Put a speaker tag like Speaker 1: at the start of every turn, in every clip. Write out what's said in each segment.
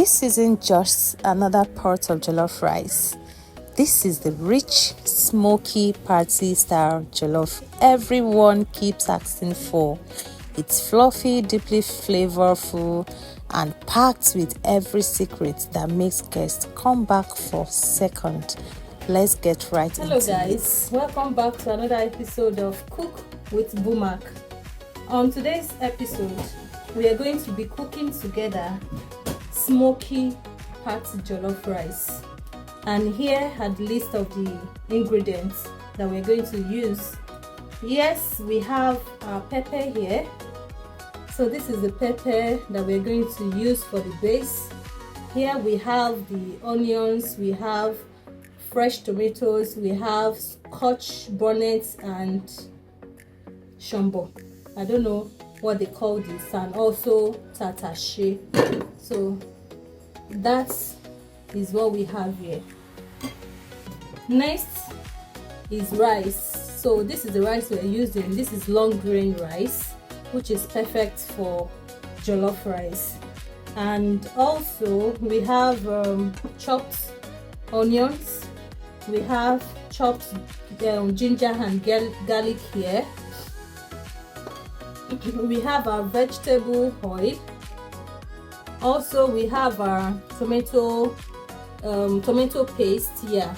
Speaker 1: this isn't just another pot of jollof rice. This is the rich, smoky party style jollof everyone keeps asking for. It's fluffy, deeply flavorful, and packed with every secret that makes guests come back for second. Let's get right into it.
Speaker 2: Hello guys, welcome back to another episode of Cook with Bumak. On today's episode, we are going to be cooking together smoky party jollof rice. And here are the list of the ingredients that we're going to use. Yes, we have our pepper here. So this is the pepper that we're going to use for the base. Here we have the onions, we have fresh tomatoes, we have Scotch, bonnet, and Shombo. I don't know what they call this, and also Tatashe. So that is what we have here. Next is rice. So this is the rice we're using. This is long grain rice, which is perfect for jollof rice. And also we have chopped onions, we have chopped ginger and garlic here. We have our vegetable oil. Also we have our tomato paste here.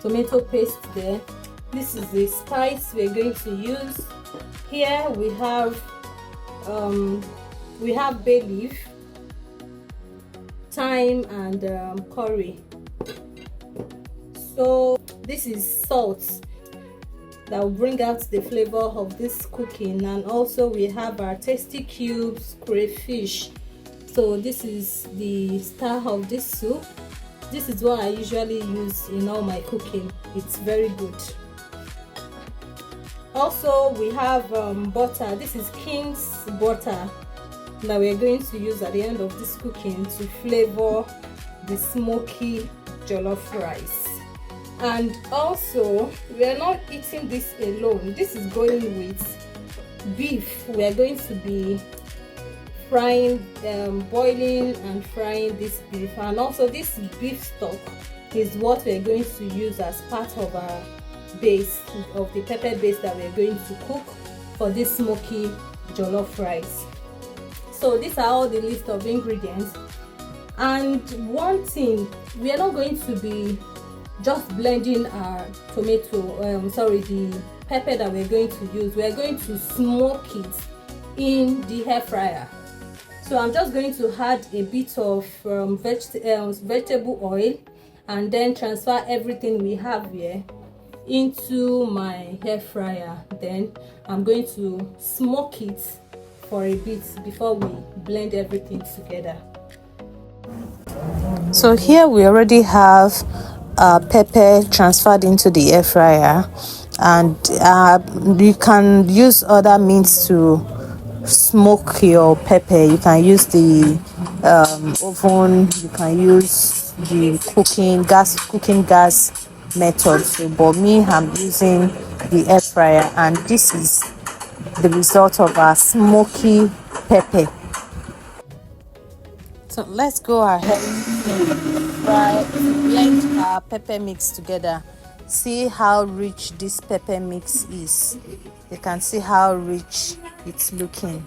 Speaker 2: Tomato paste there. This is the spice we're going to use. Here we have bay leaf, thyme, and curry. So this is salt that will bring out the flavor of this cooking. And also we have our tasty cubes crayfish. So this is the star of this soup. This is what I usually use in all my cooking. It's very good. Also we have butter. This is King's butter that we're going to use at the end of this cooking to flavor the smoky jollof rice. And also we are not eating this alone. This is going with beef. We are going to be frying, boiling and frying this beef. And also this beef stock is what we are going to use as part of our base, of the pepper base that we are going to cook for this smoky jollof rice. So these are all the list of ingredients. And one thing, we are not going to be just blending our the pepper that we're going to use. We are going to smoke it in the air fryer. So I'm just going to add a bit of vegetable oil and then transfer everything we have here into my air fryer. Then I'm going to smoke it for a bit before we blend everything together.
Speaker 1: So here we already have pepper transferred into the air fryer, and you can use other means to smoke your pepper. You can use the oven, you can use the cooking gas method. So, but me, I'm using the air fryer, and this is the result of our smoky pepper. So let's go ahead and blend our pepper mix together. See how rich this pepper mix is. You can see how rich it's looking.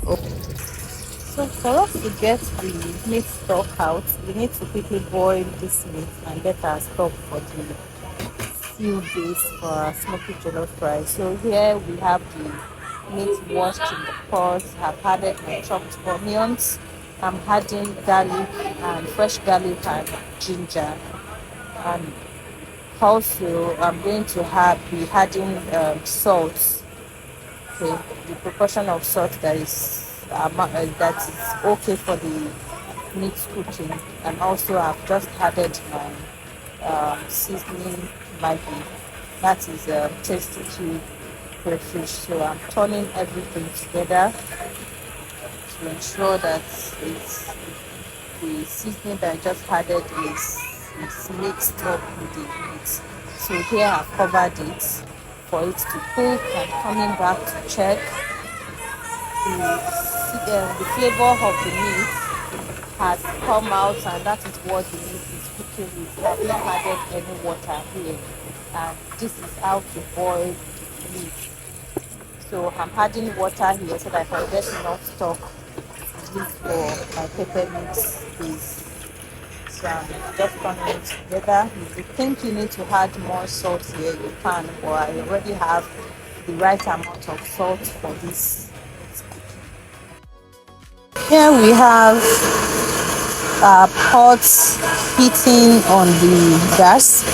Speaker 1: So for us to get the meat stock out, we need to quickly boil this meat and get our stock for the stew base for our smoky jollof rice. So here we have the meat washed in the pot. I've added my chopped onions. I'm adding garlic and fresh garlic and ginger, and also I'm going to be adding salt. Okay, the proportion of salt that is okay for the meat cooking. And also I've just added my seasoning Maggi, that is tasty cube crayfish. So I'm turning everything together to ensure that the seasoning that I just added is mixed up with the meat. So here I've covered it for it to cook, and coming back to check the flavor of the meat has come out, and that is what the meat is cooking with. I've not added any water here, and this is how to boil meat. So I'm adding water here so that I can get enough stock to use for my pepper mix base. So I'm just turning it together. If you think you need to add more salt here, you can, but I already have the right amount of salt for this. Here we have pots heating on the gas.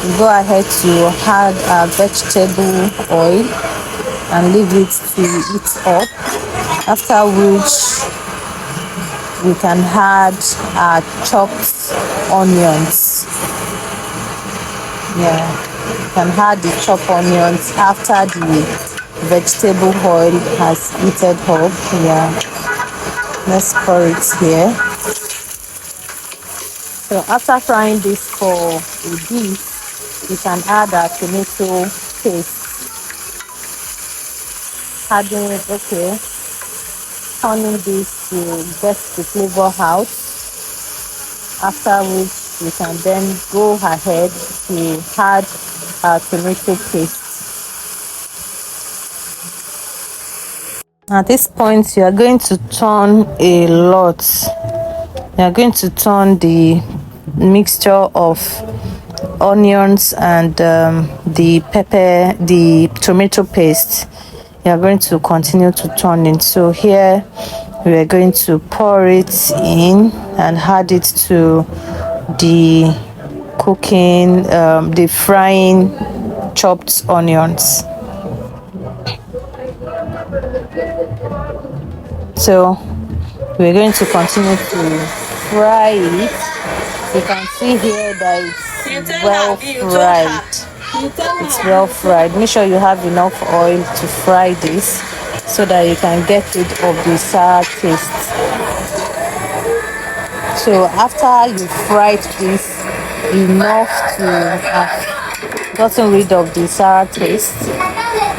Speaker 1: We go ahead to add our vegetable oil and leave it to heat up. After which we can add our chopped onions. Yeah, you can add the chopped onions after the vegetable oil has heated up. Yeah, let's pour it here. So after frying this for a bit, you can add our tomato paste. Adding it, okay, turning this to get the flavor out. After which we can then go ahead to add our tomato paste. At this point, you are going to turn a lot. You are going to turn the mixture of onions and the pepper, the tomato paste. You are going to continue to turn it. So here we are going to pour it in and add it to the cooking, the frying chopped onions. So we're going to continue to fry it. You can see here that it's well fried. It's well fried. Make sure you have enough oil to fry this so that you can get rid of the sour taste. So after you fried this enough to have gotten rid of the sour taste,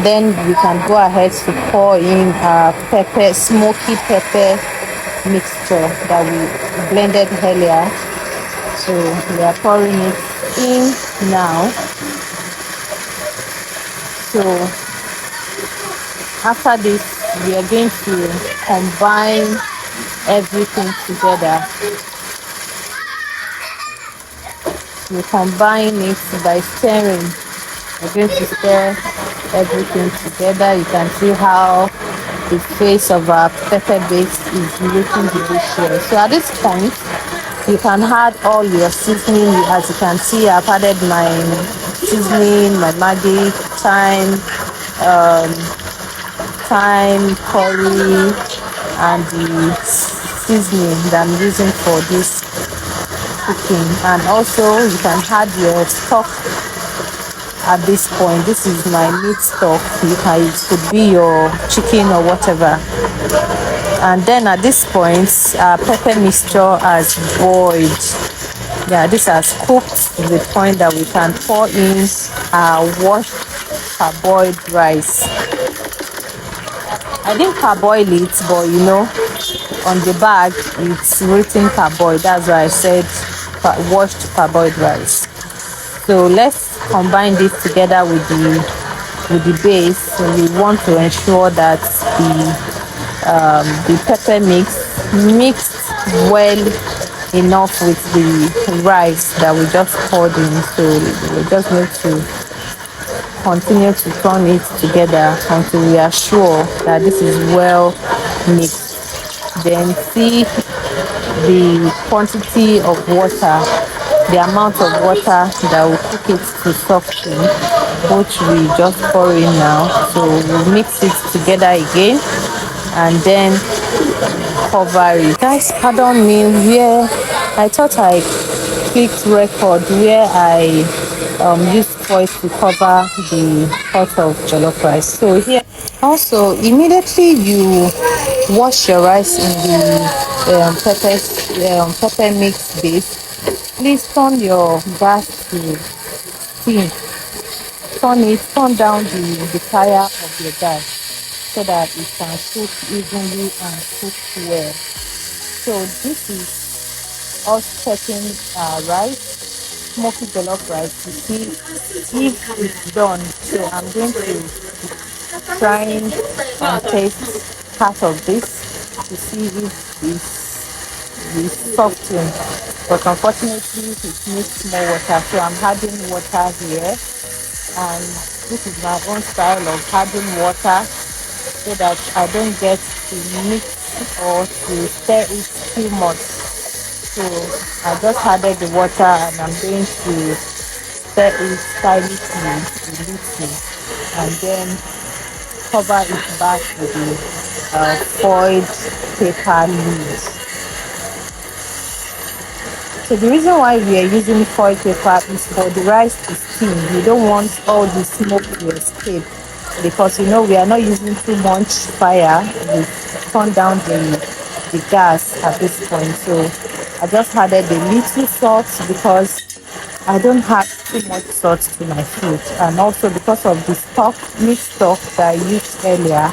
Speaker 1: then we can go ahead to pour in our pepper, smoky pepper mixture that we blended earlier. So we are pouring it in now. So after this, we are going to combine everything together. We combine it by stirring. We're going to stir everything together. You can see how the face of our pepper base is looking delicious. So at this point, you can add all your seasoning. As you can see, I've added my seasoning, my Maggi, thyme, curry, and the seasoning that I'm using for this cooking. And also you can add your stock at this point. This is my meat stock. It could be your chicken or whatever. And then at this point, our pepper mixture has boiled. Yeah, this has cooked to the point that we can pour in our washed parboiled rice. I didn't parboil it, but you know, on the bag it's written parboiled. That's why I said washed parboiled rice. So let's combine this together with the base. So we want to ensure that the pepper mixed well enough with the rice that we just poured in. So we just need to continue to turn it together until we are sure that this is well mixed. Then see the quantity of water, the amount of water that will cook it to soften, which we just pour in now. So we'll mix it together again and then cover it. Guys, pardon me, where I thought I clicked record where I used foil to cover the pot of jollof rice. So here also, immediately you wash your rice in the pepper mix base, please turn your gas to steam. Turn down the fire of your gas so that it can cook evenly and cook well. So this is us checking rice, smoky jollof rice to see if it's done. So I'm going to trying and taste part of this to see if it's softened. But unfortunately, it needs more water. So I'm adding water here, and this is my own style of adding water so that I don't get to mix or to stir it too much. So I just added the water and I'm going to stir it slightly a little and then cover it back with the foiled paper lid. So the reason why we are using foil paper is for the rice to steam. We don't want all the smoke to escape because we are not using too much fire. We turn down the gas at this point. So I just added a little salt because I don't add too much salt to my food, and also because of the stock, meat stock that I used earlier,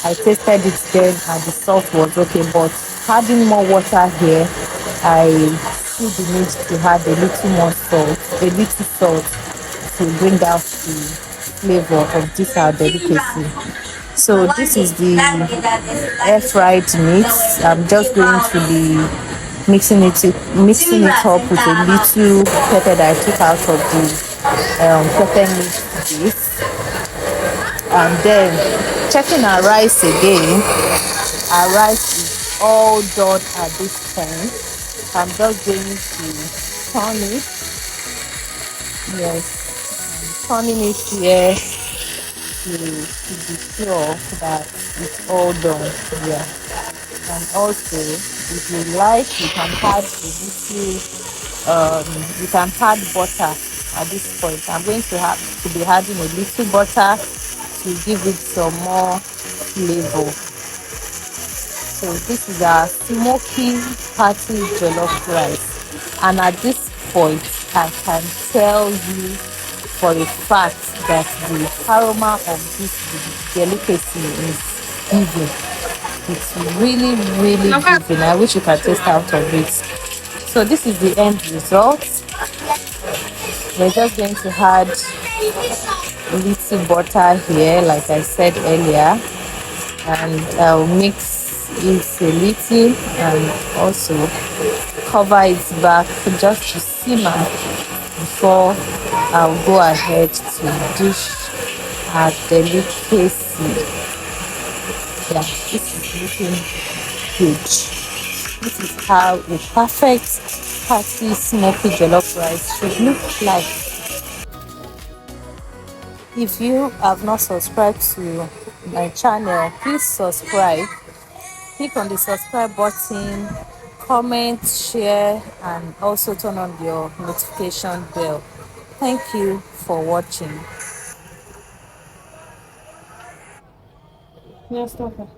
Speaker 1: I tasted it then and the salt was okay. But adding more water here, I feel the need to add a little more salt, a little salt to bring out the flavor of this our delicacy. So this is the air fried meat. I'm just going to be mixing it up with a little pepper that I took out of the pepper meat base, and then checking our rice again. Our rice is all done at this point. I'm just going to turn it. Yes, turning it here to be sure that it's all done. Yeah. And also, if you like, you can add a little, you can add butter at this point. I'm going to be adding a little butter to give it some more flavor. So this is our smoky patty jollof rice, and at this point, I can tell you for a fact that the aroma of this delicacy is giving. It's really, really giving. I wish you could taste out of it. So this is the end result. We're just going to add a little butter here, like I said earlier, and I'll mix it a little and also cover it back just to simmer before I'll go ahead to dish our delicacy. Yeah, this is looking good. This is how a perfect hearty smoky jollof rice should look like. If you have not subscribed to my channel, please subscribe. Click on the subscribe button, comment, share, and also turn on your notification bell. Thank you for watching.
Speaker 2: Yeah, stop it.